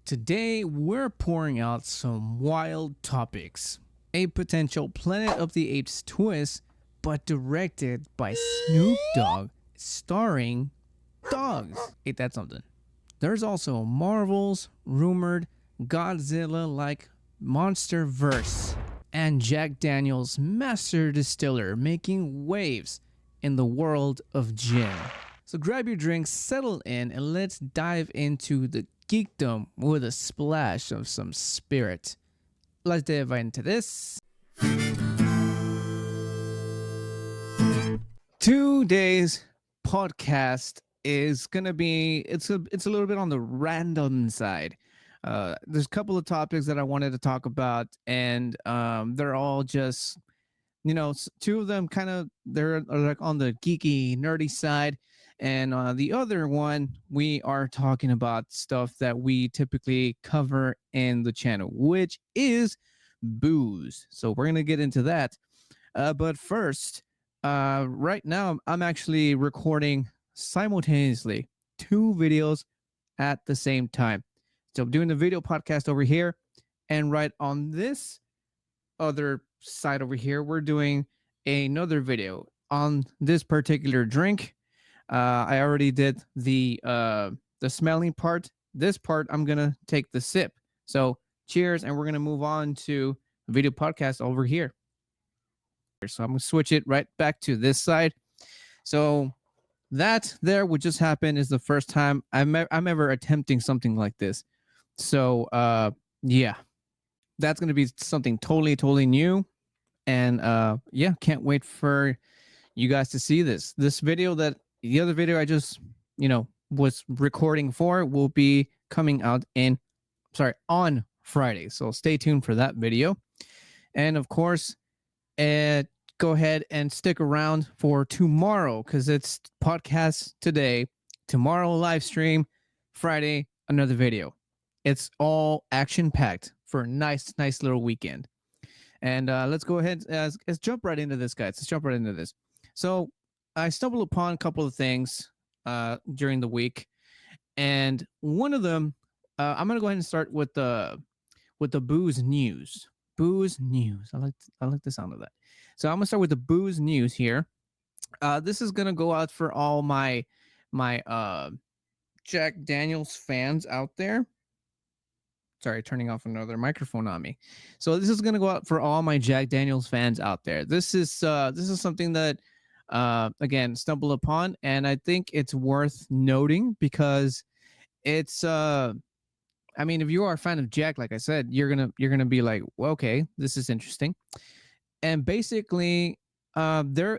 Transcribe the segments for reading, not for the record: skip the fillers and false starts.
Today, we're pouring out some wild topics. A potential Planet of the Apes twist, but directed by Snoop Dogg, starring dogs. Ain't that something? There's also Marvel's rumored Godzilla like monster verse, and Jack Daniels' master distiller making waves in the world of gin. So grab your drinks, settle in, and let's dive into the geekdom with a splash of some spirit. Let's dive right into this. Today's podcast is gonna be it's a little bit on the random side. There's a couple of topics that I wanted to talk about, and they're all just two of them kind of they're like on the geeky nerdy side, and the other one we are talking about stuff that we typically cover in the channel, which is booze. So we're gonna get into that, but first, right now I'm actually recording simultaneously two videos at the same time. So I'm doing the video podcast over here, and right on this other side over here, we're doing another video on this particular drink. I already did the smelling part. This part, I'm gonna take the sip. So cheers, and we're gonna move on to video podcast over here. So I'm gonna switch it right back to this side. So that there, what just happened, is the first time I'm ever attempting something like this. So yeah, that's gonna be something totally new, and yeah, can't wait for you guys to see this video. That the other video I just was recording for will be coming out on Friday, so stay tuned for that video. And of course, go ahead and stick around for tomorrow, because it's podcast today, tomorrow live stream, Friday another video. It's all action packed for a nice little weekend. And let's go ahead, let's jump right into this, guys. Let's jump right into this. So I stumbled upon a couple of things during the week, and one of them, I'm gonna go ahead and start with the booze news. Booze news. I like the sound of that. So I'm gonna start with the booze news here. This is gonna go out for all my Jack Daniels fans out there. Sorry, turning off another microphone on me. So this is gonna go out for all my Jack Daniels fans out there. This is something that again stumbled upon, and I think it's worth noting because it's I mean, if you are a fan of Jack, like I said, you're gonna be like, well, okay, this is interesting. And basically, there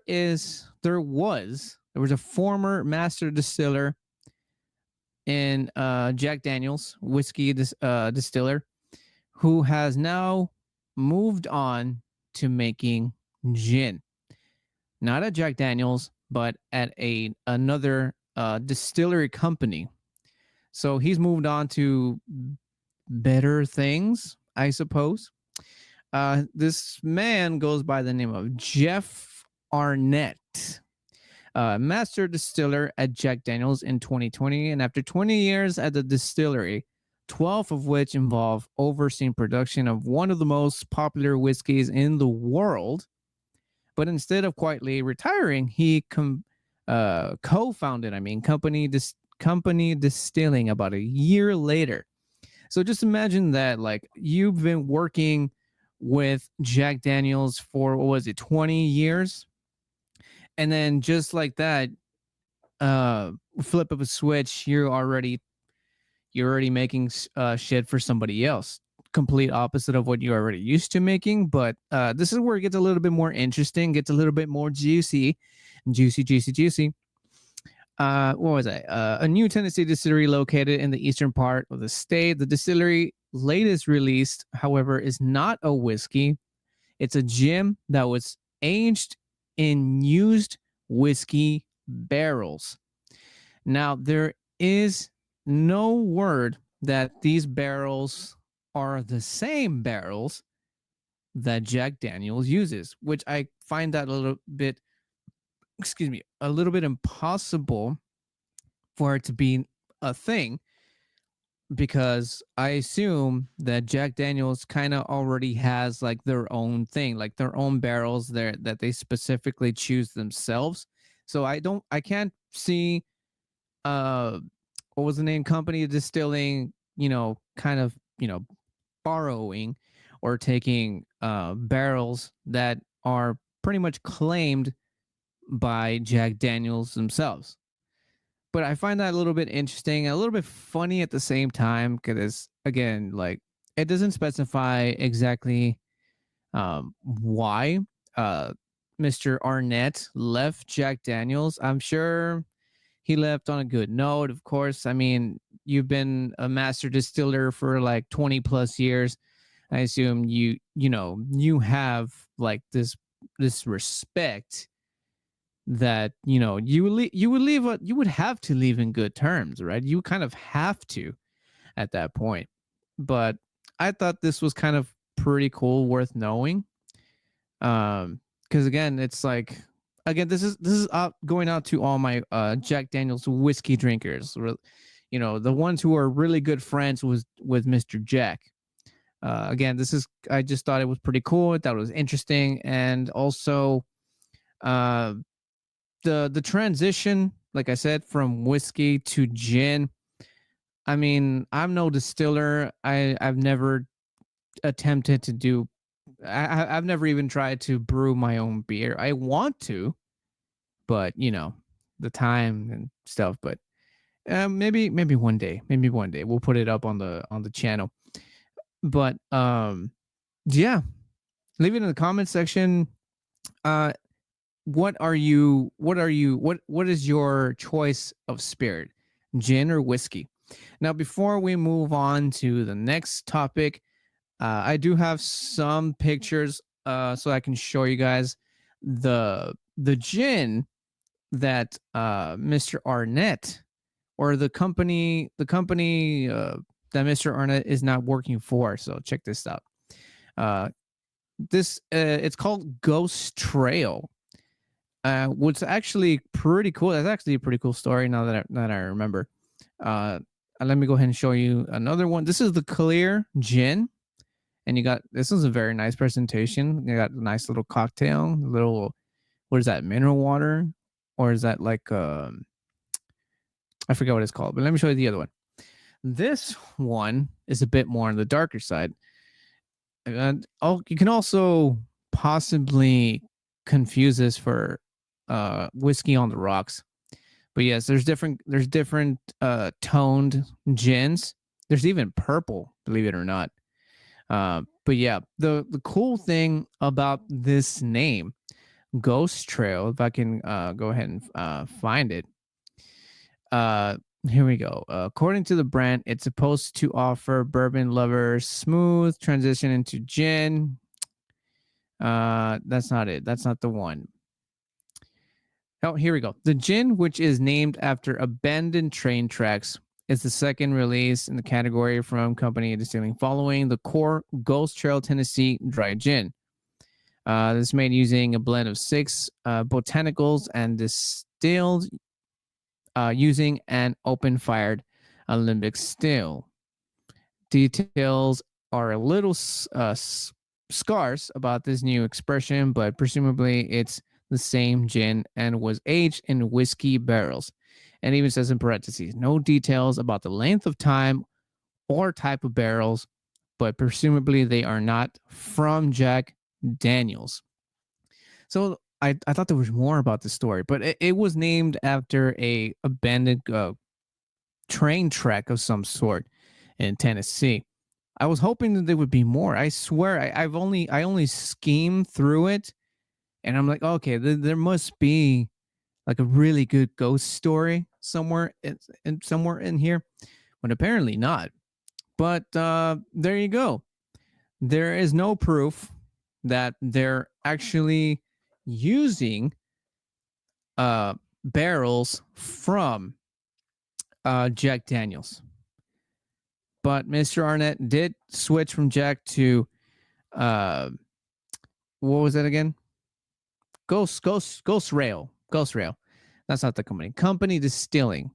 was a former master distiller in Jack Daniels whiskey distiller, who has now moved on to making gin, not at Jack Daniels, but at another distillery company. So he's moved on to better things, I suppose. This man goes by the name of Jeff Arnett, master distiller at Jack Daniels in 2020. And after 20 years at the distillery, 12 of which involve overseeing production of one of the most popular whiskeys in the world, but instead of quietly retiring, he co-founded, company distilling about a year later. So just imagine that, like, you've been working with Jack Daniels for, what was it, 20 years? And then just like that, flip of a switch, you're already making shit for somebody else. Complete opposite of what you're already used to making. But this is where it gets a little bit more interesting, gets a little bit more juicy. What was I? A new Tennessee distillery located in the eastern part of the state. The distillery latest released, however, is not a whiskey. It's a gin that was aged in used whiskey barrels. Now, there is no word that these barrels are the same barrels that Jack Daniels uses, which I find that a little bit impossible for it to be a thing. because I assume that Jack Daniels kind of already has like their own thing, like their own barrels there that they specifically choose themselves. So I can't see uh what was the name, company distilling, kind of, borrowing or taking barrels that are pretty much claimed by Jack Daniels themselves. But I find that a little bit interesting, a little bit funny at the same time, because again, like, it doesn't specify exactly why uh, Mr. Arnett left Jack Daniels. I'm sure he left on a good note, of course. I mean, you've been a master distiller for like 20 plus years. I assume you have like this respect that you would have to leave in good terms, right? You kind of have to at that point. But I thought this was kind of pretty cool, worth knowing. Because again, it's like, again, this is going out to all my Jack Daniels whiskey drinkers, the ones who are really good friends with Mr. Jack. Again, I just thought it was pretty cool. I thought it was interesting, and also uh the transition, like I said, from whiskey to gin. I mean, I'm no distiller. I've never attempted to do. I've never even tried to brew my own beer. I want to, but the time and stuff. But maybe one day, maybe one day we'll put it up on the channel. But yeah, leave it in the comment section. Uh, what is your choice of spirit, gin or whiskey? Now, before we move on to the next topic, I do have some pictures so I can show you guys the gin that Mr. Arnett, or the company that Mr. Arnett is not working for. So check this out. Uh, this it's called Ghost Trail. What's actually pretty cool. That's actually a pretty cool story now that I remember. Uh, Let me go ahead and show you another one. This is the clear gin, and this is a very nice presentation. You got a nice little cocktail, little, what is that, mineral water, or is that like I forget what it's called. But let me show you the other one. This one is a bit more on the darker side. And you can also possibly confuse this for whiskey on the rocks. But yes, there's different toned gins. There's even purple, believe it or not. But yeah, the cool thing about this name, Ghost Trail, if I can go ahead and find it. Uh, Here we go. According to the brand, it's supposed to offer bourbon lovers smooth transition into gin. That's not it. That's not the one. Oh, here we go. The gin, which is named after abandoned train tracks, is the second release in the category from Company Distilling, following the core Ghost Trail Tennessee Dry Gin. This is made using a blend of 6 botanicals and distilled using an open-fired alembic still. Details are a little scarce about this new expression, but presumably it's the same gin and was aged in whiskey barrels. And even says in parentheses, no details about the length of time or type of barrels, but presumably they are not from Jack Daniels. So I thought there was more about the story, but it was named after a abandoned train track of some sort in Tennessee. I was hoping that there would be more. I swear, I only skimmed through it, and I'm like, okay, there must be like a really good ghost story somewhere in here, but apparently not. But there you go. There is no proof that they're actually using barrels from Jack Daniels. But Mr. Arnett did switch from Jack to uh, what was that again? Ghost Rail. Ghost Rail. That's not the company. Company Distilling.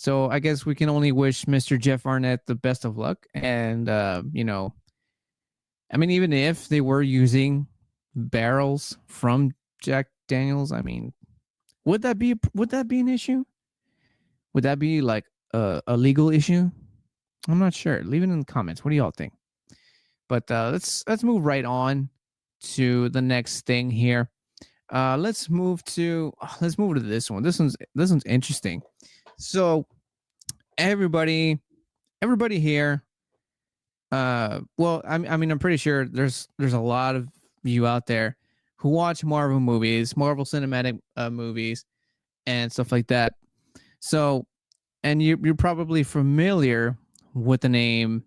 So I guess we can only wish Mr. Jeff Arnett the best of luck. And I mean, even if they were using barrels from Jack Daniels, I mean, would that be an issue? Would that be like a legal issue? I'm not sure. Leave it in the comments. What do y'all think? But let's move right on to the next thing here. Let's move to this one. This one's interesting. So everybody here, well, I mean, I'm pretty sure there's a lot of you out there who watch Marvel movies, Marvel cinematic movies, and stuff like that. So, and you're probably familiar with the name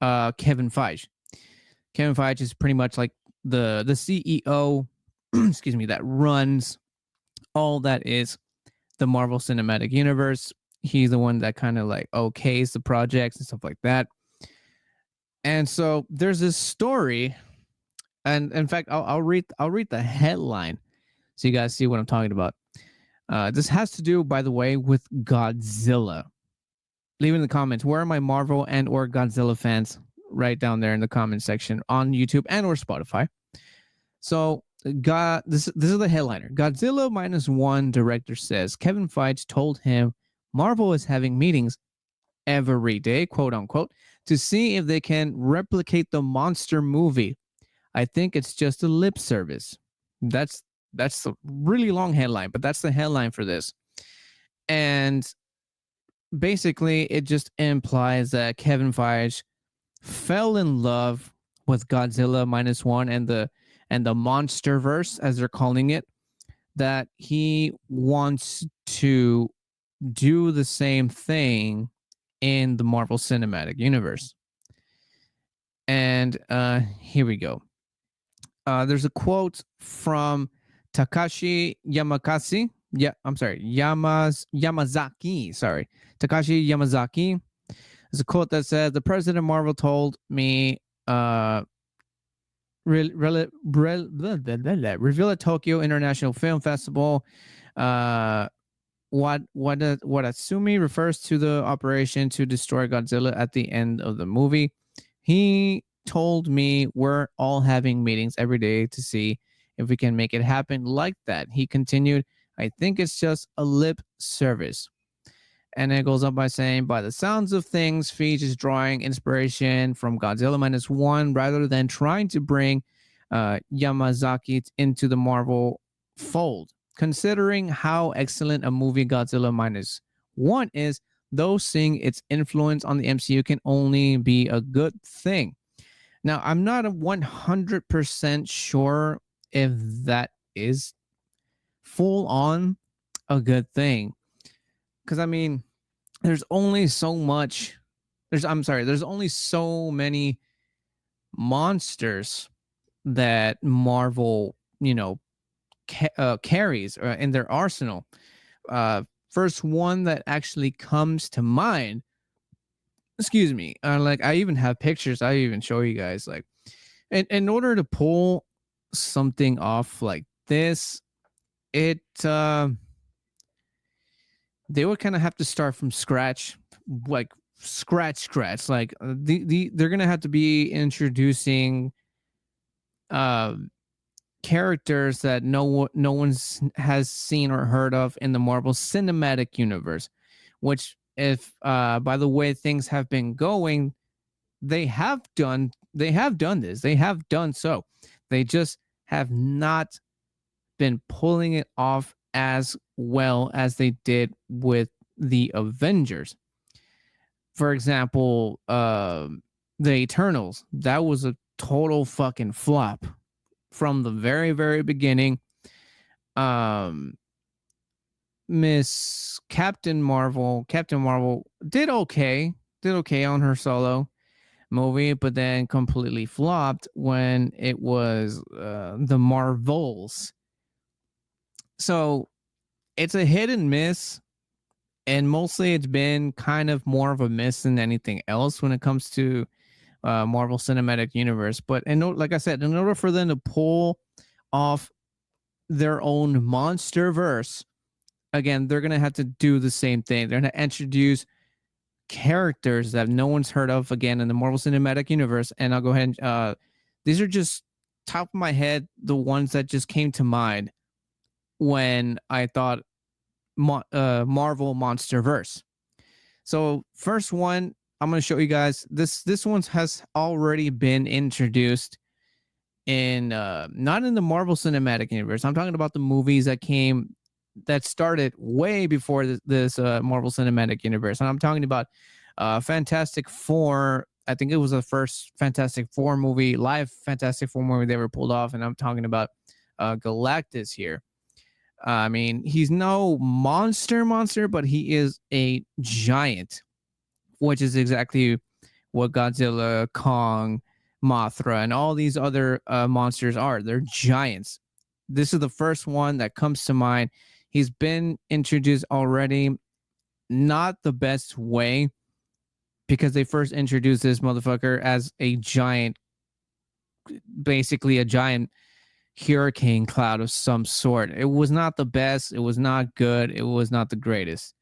Kevin Feige. Kevin Feige is pretty much like the CEO, excuse me, that runs all that is the Marvel Cinematic Universe. He's the one that kind of like okays the projects and stuff like that. And so there's this story, and in fact, I'll read the headline so you guys see what I'm talking about. This has to do, by the way, with Godzilla. Leave in the comments, where are my Marvel and or Godzilla fans? Right down there in the comment section on YouTube and or Spotify. So, this is the headliner. Godzilla -1 director says Kevin Feige told him Marvel is having meetings every day, quote unquote, to see if they can replicate the monster movie. I think it's just a lip service. That's a really long headline, but that's the headline for this. And basically, it just implies that Kevin Feige fell in love with Godzilla -1 and the monster verse, as they're calling it, that he wants to do the same thing in the Marvel Cinematic Universe. And here we go. There's a quote from Takashi Yamakasi. Yeah, I'm sorry, Yamazaki. Sorry, Takashi Yamazaki. There's a quote that says, "The president of Marvel told me, reveal at Tokyo International Film Festival. What Atsumi refers to the operation to destroy Godzilla at the end of the movie. He told me we're all having meetings every day to see if we can make it happen like that." He continued, "I think it's just a lip service." And it goes on by saying, by the sounds of things, Feige is drawing inspiration from Godzilla -1 rather than trying to bring Yamazaki into the Marvel fold. Considering how excellent a movie Godzilla -1 is, though seeing its influence on the MCU can only be a good thing. Now, I'm not 100% sure if that is full on a good thing. Because, I mean, there's only so much. There's only so many monsters that Marvel, carries in their arsenal. First one that actually comes to mind, excuse me, like I even have pictures. I even show you guys, like, in order to pull something off like this, it they would kind of have to start from scratch, like scratch. Like they're gonna have to be introducing characters that no one's has seen or heard of in the Marvel Cinematic Universe, which, if by the way things have been going, they have done this. They have done so. They just have not been pulling it off as well as they did with the Avengers. For example, the Eternals, that was a total fucking flop from the very, very beginning. Miss Captain Marvel did okay on her solo movie, but then completely flopped when it was the Marvels. So it's a hit and miss, and mostly it's been kind of more of a miss than anything else when it comes to Marvel Cinematic Universe. But like I said, in order for them to pull off their own monster verse, again, they're gonna have to do the same thing. They're gonna introduce characters that no one's heard of again in the Marvel Cinematic Universe. And I'll go ahead and these are just top of my head, the ones that just came to mind when I thought Marvel Monsterverse. So first one, I'm going to show you guys. This one has already been introduced in not in the Marvel Cinematic Universe. I'm talking about the movies that started way before this Marvel Cinematic Universe. And I'm talking about Fantastic Four. I think it was the first Fantastic Four movie, live Fantastic Four movie they ever pulled off. And I'm talking about Galactus here. I mean, he's no monster, but he is a giant, which is exactly what Godzilla, Kong, Mothra, and all these other monsters are. They're giants. This is the first one that comes to mind. He's been introduced already, not the best way, because they first introduced this motherfucker as a giant, basically a giant hurricane cloud of some sort. It was not the best. It was not good. It was not the greatest.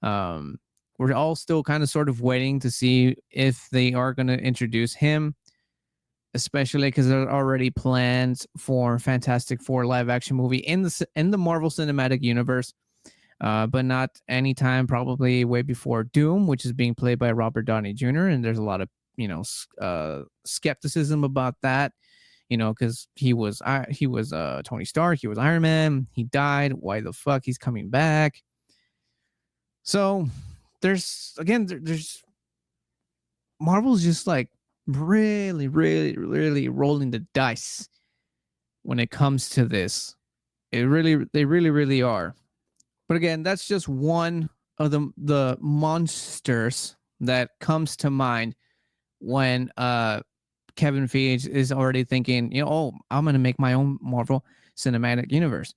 We're all still kind of sort of waiting to see if they are going to introduce him, especially because there are already plans for Fantastic Four live action movie in the Marvel Cinematic Universe, but not anytime, probably way before Doom, which is being played by Robert Downey Jr. And there's a lot of skepticism about that, because he was Tony Stark, he was Iron Man, he died. Why the fuck he's coming back? So there's Marvel's just like really, really, really rolling the dice when it comes to this. They really, really are. But again, that's just one of the monsters that comes to mind when Kevin Feige is already thinking, I'm going to make my own Marvel Cinematic Universe.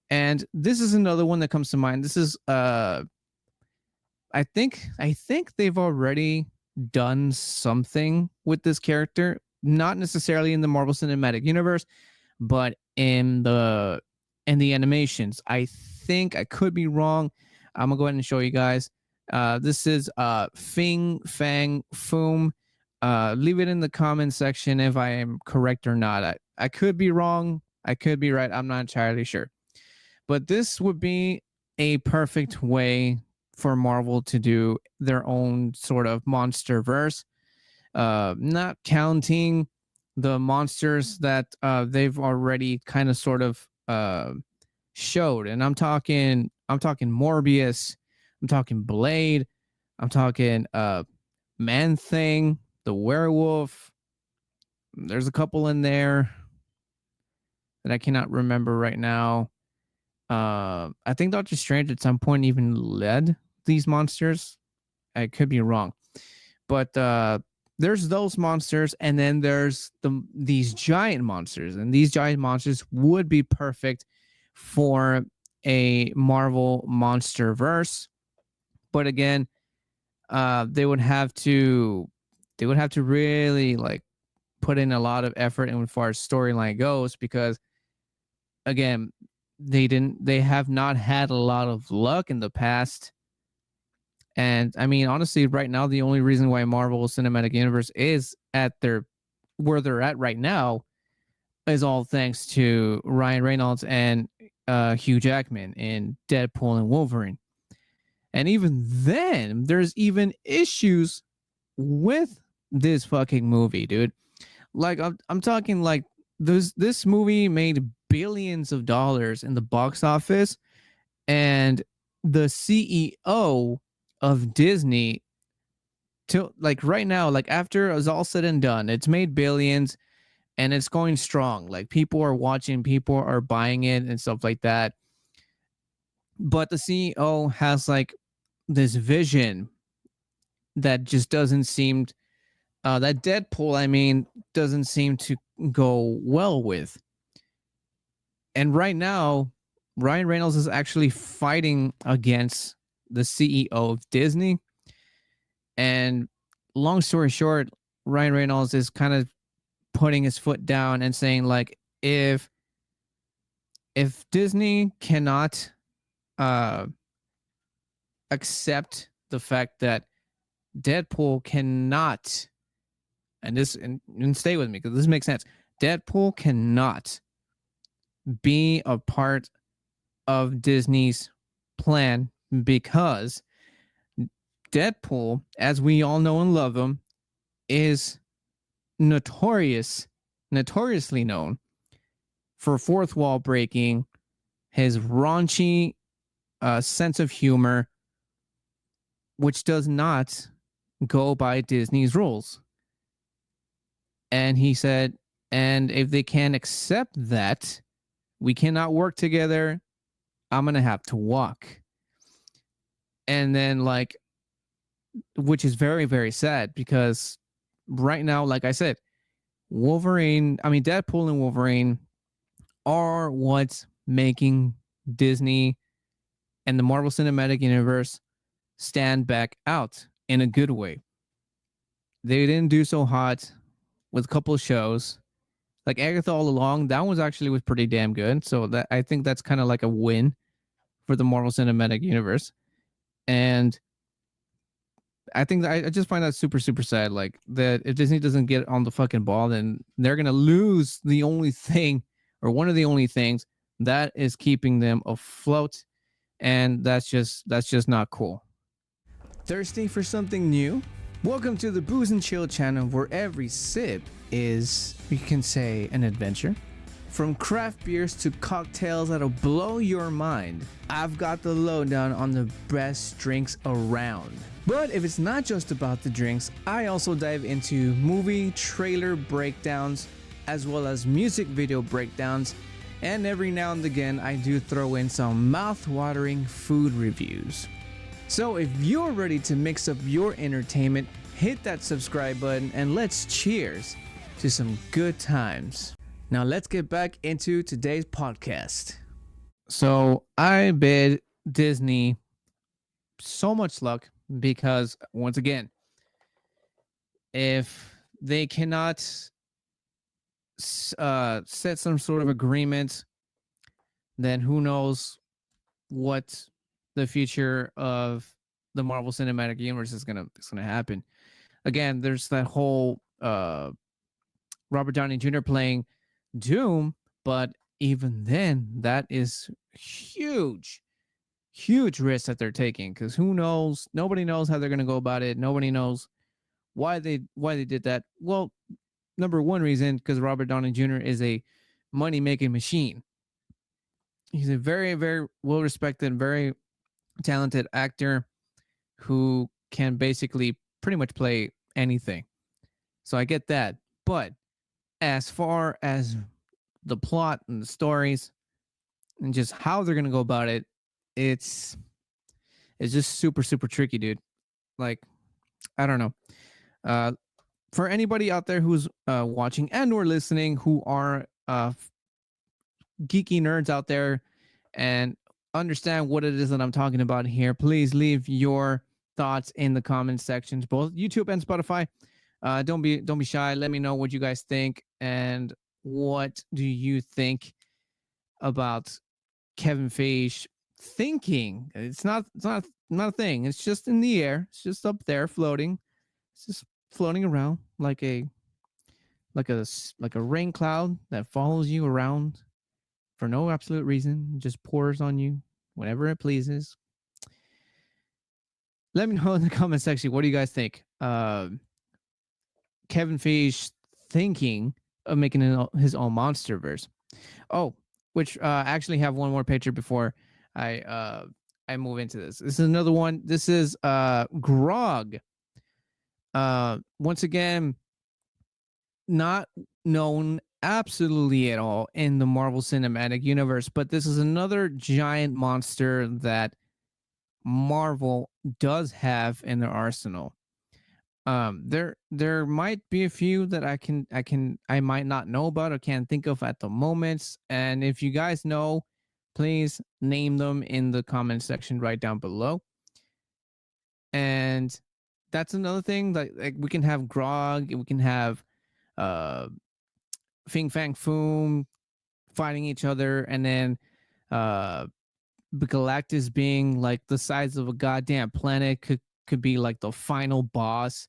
And this is another one that comes to mind. This is I think they've already done something with this character, not necessarily in the Marvel Cinematic Universe, but in the animations. I think, I could be wrong. I'm gonna go ahead and show you guys. This is Fing Fang Foom. Leave it in the comment section if I am correct or not. I could be wrong. I could be right. I'm not entirely sure. But this would be a perfect way for Marvel to do their own sort of monster verse, not counting the monsters that they've already kind of sort of showed. And I'm talking Morbius, I'm talking Blade, I'm talking Man Thing, the Werewolf. There's a couple in there that I cannot remember right now. I think Doctor Strange at some point even led these monsters. I could be wrong, but there's those monsters, and then there's these giant monsters, and these giant monsters would be perfect for a Marvel monster verse. But again, they would have to really like put in a lot of effort in as far as storyline goes, because again, they have not had a lot of luck in the past. And I mean, honestly, right now, the only reason why Marvel Cinematic Universe is at where they're at right now is all thanks to Ryan Reynolds and Hugh Jackman in Deadpool and Wolverine. And even then, there's even issues with this fucking movie, dude. Like I'm talking like this movie made billions of dollars in the box office, and the CEO of Disney, to like right now, like after it's all said and done, it's made billions and it's going strong. Like people are watching, people are buying it and stuff like that. But the CEO has like this vision that just doesn't seem that Deadpool, I mean, doesn't seem to go well with. And right now, Ryan Reynolds is actually fighting against the CEO of Disney. And long story short, Ryan Reynolds is kind of putting his foot down and saying, like, if Disney cannot accept the fact that Deadpool cannot, and stay with me because this makes sense. Deadpool cannot be a part of Disney's plan because Deadpool, as we all know and love him, is notoriously known for fourth wall breaking, his raunchy sense of humor, which does not go by Disney's rules. And he said, and if they can't accept that, we cannot work together. I'm going to have to walk. And then, like, which is very, very sad because right now, like I said, Deadpool and Wolverine are what's making Disney and the Marvel Cinematic Universe stand back out in a good way. They didn't do so hot with a couple of shows. Like Agatha All Along, that was pretty damn good. So that I think that's kind of like a win for the Marvel Cinematic Universe. And I think I just find that super, super sad. Like that if Disney doesn't get on the fucking ball, then they're gonna lose the only thing or one of the only things that is keeping them afloat. And that's just not cool. Thirsty for something new? Welcome to the Booze and Chill channel, where every sip is, you can say, an adventure. From craft beers to cocktails that'll blow your mind, I've got the lowdown on the best drinks around. But if it's not just about the drinks, I also dive into movie trailer breakdowns, as well as music video breakdowns, and every now and again I do throw in some mouth-watering food reviews. So if you're ready to mix up your entertainment, hit that subscribe button and let's cheers to some good times. Now let's get back into today's podcast. So I bid Disney so much luck because, once again, if they cannot set some sort of agreement, then who knows what the future of the Marvel Cinematic Universe is gonna happen. Again, there's that whole Robert Downey Jr. playing Doom, but even then, that is huge risk that they're taking because who knows? Nobody knows how they're gonna go about it. Nobody knows why they did that. Well, number one reason, because Robert Downey Jr. is a money making machine. He's a very, very well respected, very talented actor who can basically pretty much play anything. So I get that. But as far as the plot and the stories and just how they're going to go about it, it's just super, super tricky, dude. Like, I don't know. For anybody out there who's watching and or listening who are geeky nerds out there and understand what it is that I'm talking about here, please leave your thoughts in the comment sections, both YouTube and Spotify. Don't be shy. Let me know what you guys think and what do you think about Kevin Feige thinking. It's not a thing. It's just in the air. It's just up there floating. It's just floating around like a rain cloud that follows you around for no absolute reason, just pours on you whenever it pleases. Let me know in the comment section, what do you guys think? Kevin Feige thinking of making his own MonsterVerse. Oh, which actually have one more picture before I move into this. This is another one. This is Grog. Once again, not known absolutely at all in the Marvel Cinematic Universe, but this is another giant monster that Marvel does have in their arsenal. There might be a few that I might not know about or can't think of at the moment, and if you guys know, please name them in the comment section right down below. And that's another thing, like we can have Grog, we can have Fing Fang Foom fighting each other, and then Galactus being like the size of a goddamn planet could be like the final boss.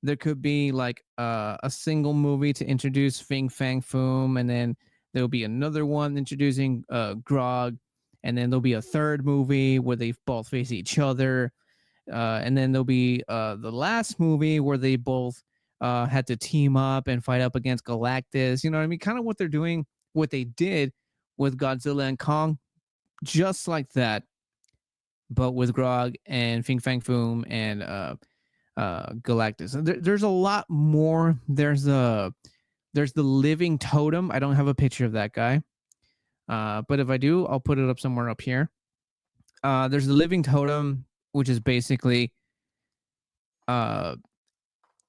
There could be like a single movie to introduce Fing Fang Foom, and then there'll be another one introducing Grog, and then there'll be a third movie where they both face each other, and then there'll be the last movie where they both had to team up and fight up against Galactus. You know what I mean? Kind of what they're doing, what they did with Godzilla and Kong, just like that, but with Grog and Fing Fang Foom and Galactus. There's a lot more. There's the living totem. I don't have a picture of that guy, but if I do, I'll put it up somewhere up here. There's the living totem, which is basically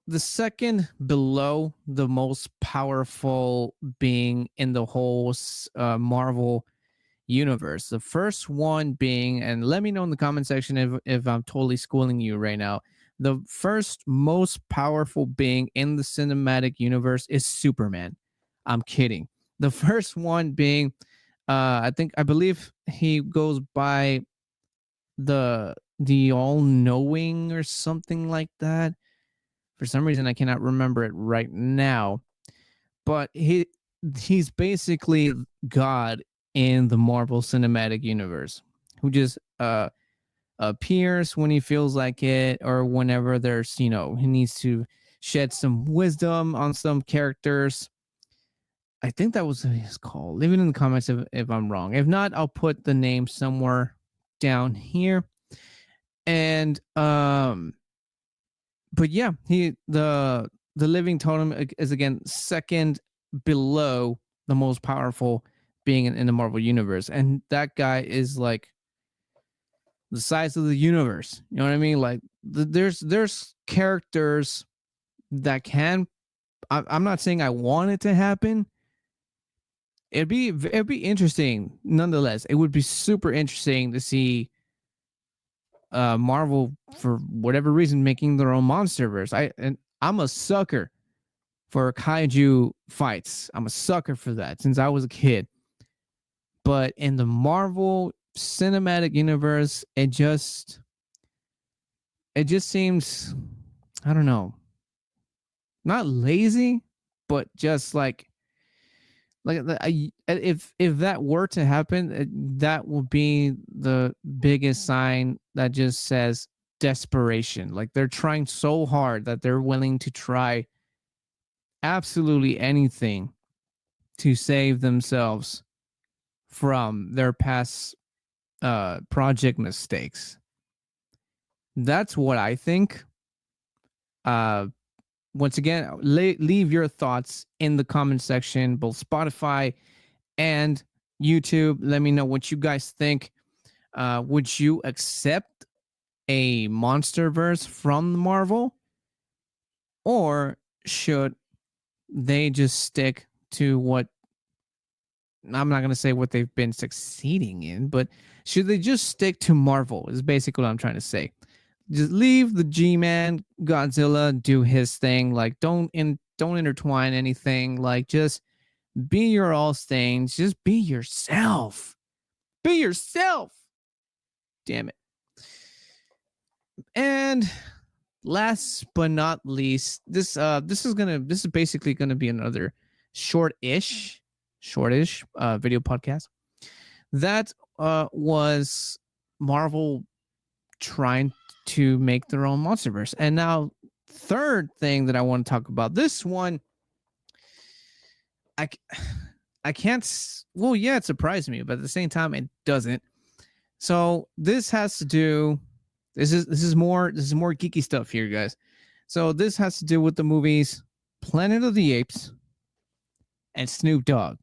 the second below the most powerful being in the whole Marvel universe. The first one being, and let me know in the comment section if I'm totally schooling you right now. The first most powerful being in the cinematic universe is Superman. I'm kidding. The first one being, I believe he goes by the all-knowing or something like that. For some reason, I cannot remember it right now. But he's basically God in the Marvel Cinematic Universe, who just appears when he feels like it, or whenever there's, he needs to shed some wisdom on some characters. I think that was what he's called. Leave it in the comments if I'm wrong. If not, I'll put the name somewhere down here. And but yeah, the living totem is again second below the most powerful being in the Marvel universe, and that guy is like the size of the universe. You know what I mean? Like there's characters that can. I'm not saying I want it to happen. It'd be interesting nonetheless. It would be super interesting to see Marvel, for whatever reason, making their own MonsterVerse. I'm a sucker for kaiju fights. I'm a sucker for that since I was a kid. But in the Marvel Cinematic Universe, it just seems, I don't know, not lazy, but just like if that were to happen, that will be the biggest sign that just says desperation. Like they're trying so hard that they're willing to try absolutely anything to save themselves from their past project mistakes. That's what I think. Once again, leave your thoughts in the comment section, both Spotify and YouTube. Let me know what you guys think. Would you accept a MonsterVerse from Marvel, or should they just stick to what, I'm not going to say what they've been succeeding in, but should they just stick to Marvel is basically what I'm trying to say. Just leave the G-Man Godzilla do his thing. Like don't intertwine anything. Like just be your all stains. Just be yourself. Be yourself. Damn it. And last but not least, this is basically gonna be another shortish video podcast. That was Marvel trying to make their own MonsterVerse. And now, third thing that I want to talk about, this one, I can't. Well, yeah, it surprised me, but at the same time, it doesn't. So this has to do. This is more geeky stuff here, guys. So this has to do with the movies Planet of the Apes and Snoop Dogg.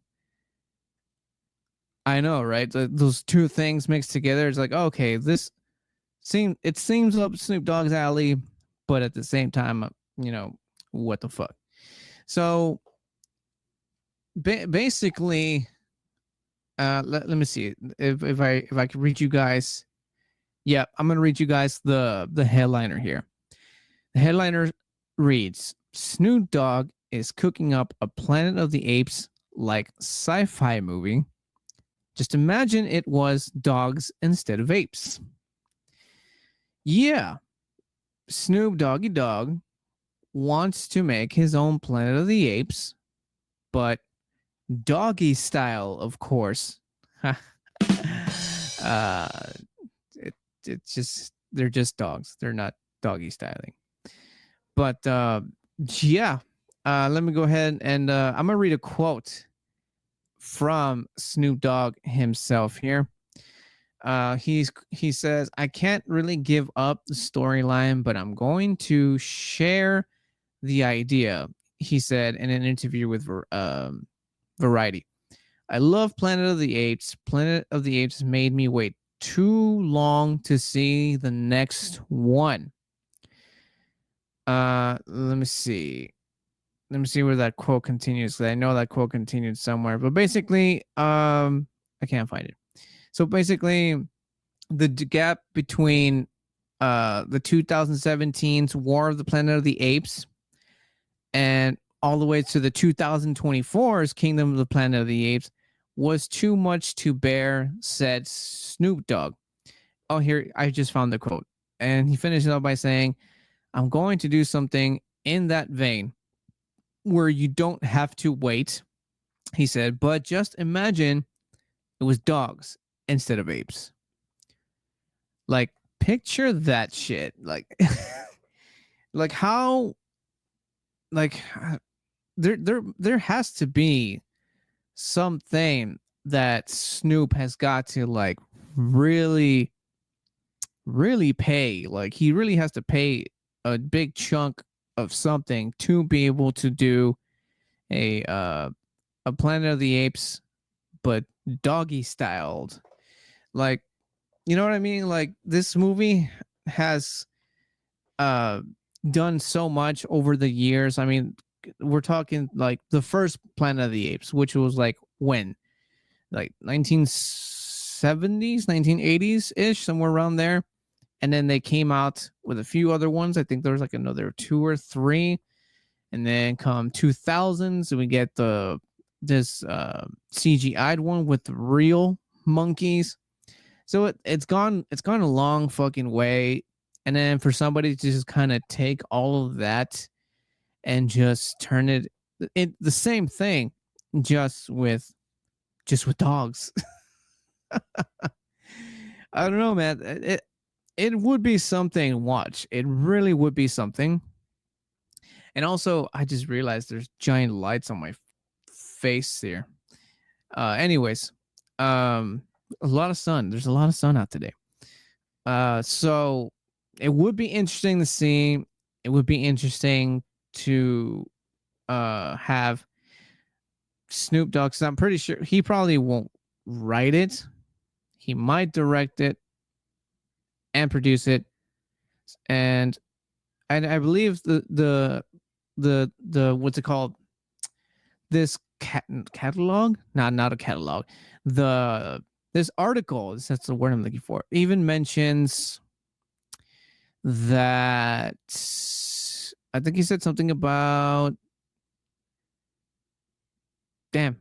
I know, right? Those two things mixed together. It's like, okay, it seems up Snoop Dogg's alley, but at the same time, what the fuck? So basically, let me see if I can read you guys. Yeah, I'm gonna read you guys the headliner here. The headliner reads: Snoop Dogg is cooking up a Planet of the Apes like sci-fi movie Just imagine it was dogs instead of apes. Yeah, Snoop Doggy Dogg wants to make his own Planet of the Apes, but doggy style, of course. uh, it, it's just they're just dogs. They're not doggy styling. But yeah, let me go ahead and I'm gonna read a quote from Snoop Dogg himself here. He says, "I can't really give up the storyline, but I'm going to share the idea." He said in an interview with Variety. "I love Planet of the Apes. Planet of the Apes made me wait too long to see the next one." Let me see. Let me see where that quote continues. I know that quote continued somewhere, but basically, I can't find it. So basically, the gap between the 2017's War of the Planet of the Apes and all the way to the 2024's Kingdom of the Planet of the Apes was too much to bear, said Snoop Dogg. Oh, here, I just found the quote. And he finished it up by saying, "I'm going to do something in that vein where you don't have to wait," he said, "but just imagine it was dogs instead of apes." Like, picture that shit. Like, like how, like, there has to be something that Snoop has got to like really, really pay. Like, he really has to pay a big chunk of something to be able to do a Planet of the Apes, but doggy styled. Like, you know what I mean? Like, this movie has uh done so much over the years. I mean, we're talking like the first Planet of the Apes, which was like when? Like 1970s, 1980s ish, somewhere around there. And then they came out with a few other ones. I think there was like another two or three. And then come 2000s, we get this CGI'd one with real monkeys. So it's gone a long fucking way. And then for somebody to just kind of take all of that and just turn it the same thing, just with dogs. I don't know, man. It would be something to watch. It really would be something. And also, I just realized there's giant lights on my face here. Anyways, a lot of sun. There's a lot of sun out today. So it would be interesting to see. It would be interesting to have Snoop Dogg. Cause I'm pretty sure he probably won't write it. He might direct it and produce it, and I believe the what's it called? This catalog? Not a catalog. The This article, that's the word I'm looking for, even mentions that I think he said something about, damn,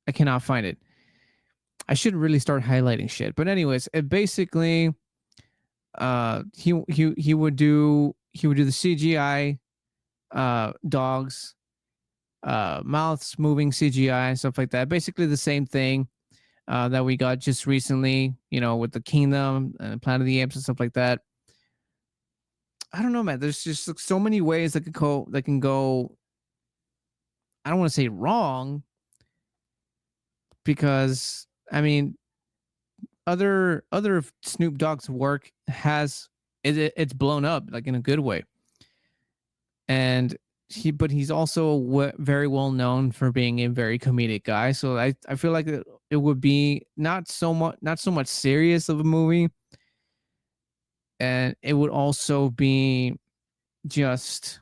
I cannot find it. I should really start highlighting shit. But anyways, it basically he would do the CGI dogs, mouths moving CGI and stuff like that. Basically the same thing that we got just recently, with the Kingdom and Planet of the Apes and stuff like that. I don't know, man. There's just like, so many ways that can go. I don't want to say wrong, because I mean, other Snoop Dogg's work it's blown up like in a good way, and he's also very well known for being a very comedic guy. So I feel like it would be not so much serious of a movie, and it would also be just,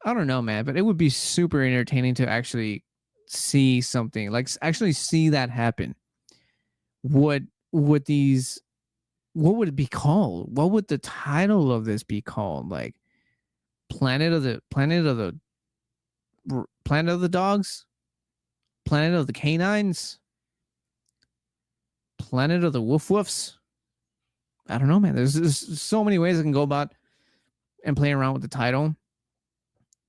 I don't know, man, but it would be super entertaining to actually see something, like actually see that happen. Would these What would it be called? What would the title of this be called? Like Planet of the Dogs? Planet of the Canines, Planet of the Woof Woofs. I don't know, man. There's so many ways I can go about and playing around with the title.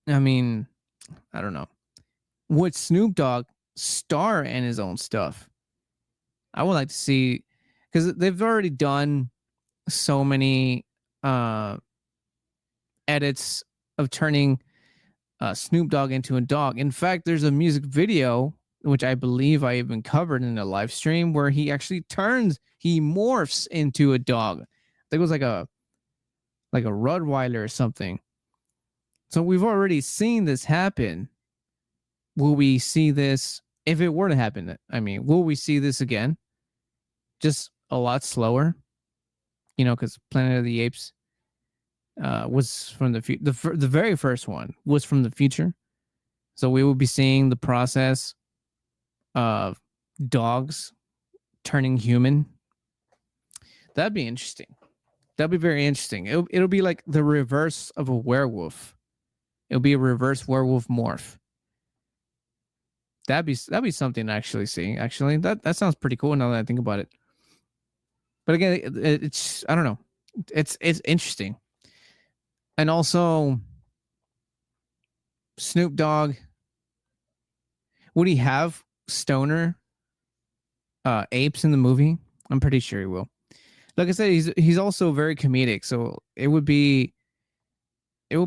I mean, I don't know. Would Snoop Dogg star in his own stuff? I would like to see, because they've already done so many edits of turning Snoop Dogg into a dog. In fact, there's a music video, which I believe I even covered in a live stream, where he actually he morphs into a dog. I think it was like a Rottweiler or something. So we've already seen this happen. Will we see this if it were to happen? I mean, will we see this again? Just a lot slower, because Planet of the Apes was from the future. The very first one was from the future, so we will be seeing the process of dogs turning human. That'd be interesting. That'd be very interesting. It'll be like the reverse of a werewolf. It'll be a reverse werewolf morph. That'd be something to actually see. Actually, that sounds pretty cool now that I think about it. But again, it's I don't know. It's interesting. And also, Snoop Dogg, would he have stoner apes in the movie? I'm pretty sure he will. Like I said, he's also very comedic, so it will be it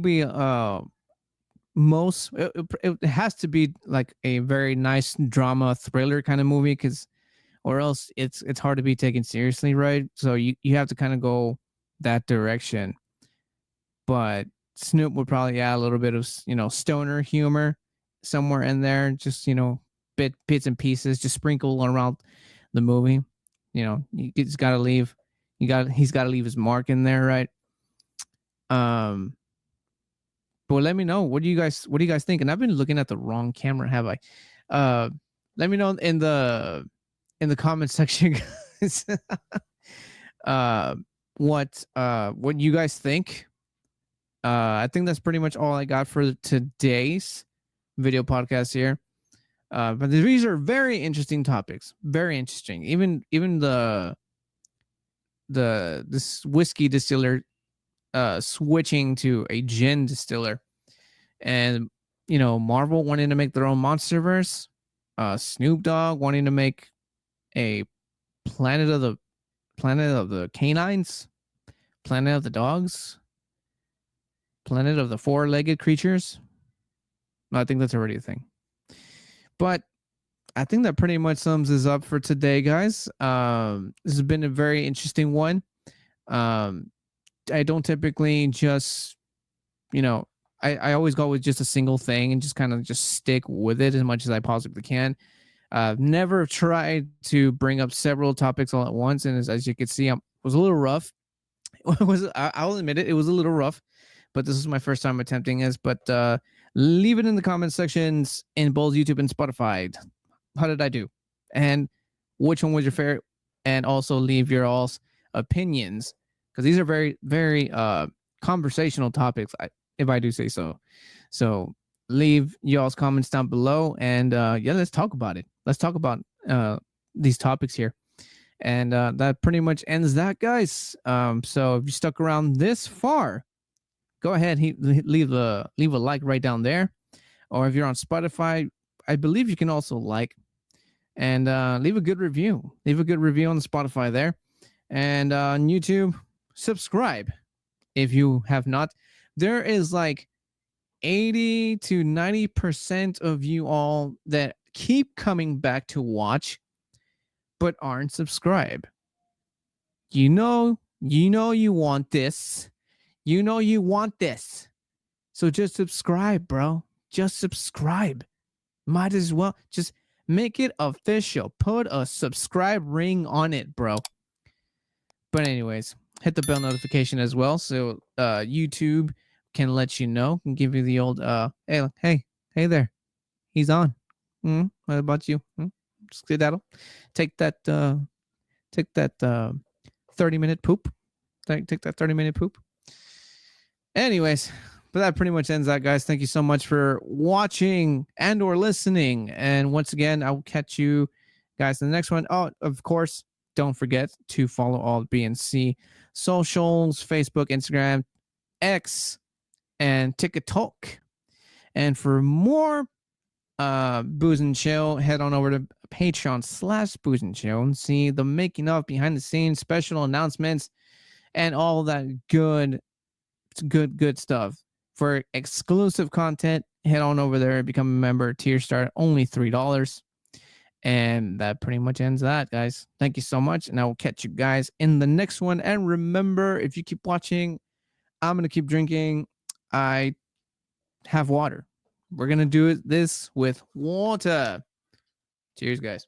has to be like a very nice drama thriller kind of movie, or else it's hard to be taken seriously, right? So you have to kind of go that direction. But Snoop would probably add a little bit of stoner humor somewhere in there, just bits and pieces, just sprinkle around the movie. He's got to leave. He's got to leave his mark in there, right? But let me know, what do you guys think? And I've been looking at the wrong camera, have I? Let me know in the comment section, guys, what you guys think. I think that's pretty much all I got for today's video podcast here. But these are very interesting topics. Very interesting. Even this whiskey distiller switching to a gin distiller, and Marvel wanting to make their own MonsterVerse, Snoop Dogg wanting to make a planet of the canines, planet of the dogs, planet of the four-legged creatures. I think that's already a thing. But I think that pretty much sums this up for today, guys. This has been a very interesting one. I don't typically just, I always go with just a single thing and just kind of just stick with it as much as I possibly can. I've never tried to bring up several topics all at once, and as you can see, it was a little rough. I'll admit it was a little rough, but this is my first time attempting this. But leave it in the comment sections in both YouTube and Spotify. How did I do? And which one was your favorite? And also leave your all's opinions, because these are very, very conversational topics, if I do say so. So leave y'all's comments down below, and let's talk about it. Let's talk about these topics here. And that pretty much ends that, guys. So if you stuck around this far, go ahead, leave a like right down there. Or if you're on Spotify, I believe you can also like and leave a good review. Leave a good review on the Spotify there. And on YouTube, subscribe if you have not. There is like 80 to 90% of you all that keep coming back to watch but aren't subscribed. You want this. You want this. So just subscribe, bro. Just subscribe. Might as well just make it official. Put a subscribe ring on it, bro. But anyways, hit the bell notification as well, so YouTube can let you know and give you the old hey there, he's on. What about you? Skedaddle. Take that 30-minute poop. Take that 30-minute poop. Anyways, But that pretty much ends that, guys. Thank you so much for watching and or listening. And once again, I will catch you guys in the next one. Oh, of course, don't forget to follow all BNC socials, Facebook, Instagram, X, and TikTok. And for more Booze and Chill, head on over to Patreon/Booze and Chill and see the making of, behind the scenes, special announcements, and all that good stuff. For exclusive content, head on over there, become a member. Tier start only $3. And that pretty much ends that, guys. Thank you so much. And I will catch you guys in the next one. And remember, if you keep watching, I'm going to keep drinking. I have water. We're going to do this with water. Cheers, guys.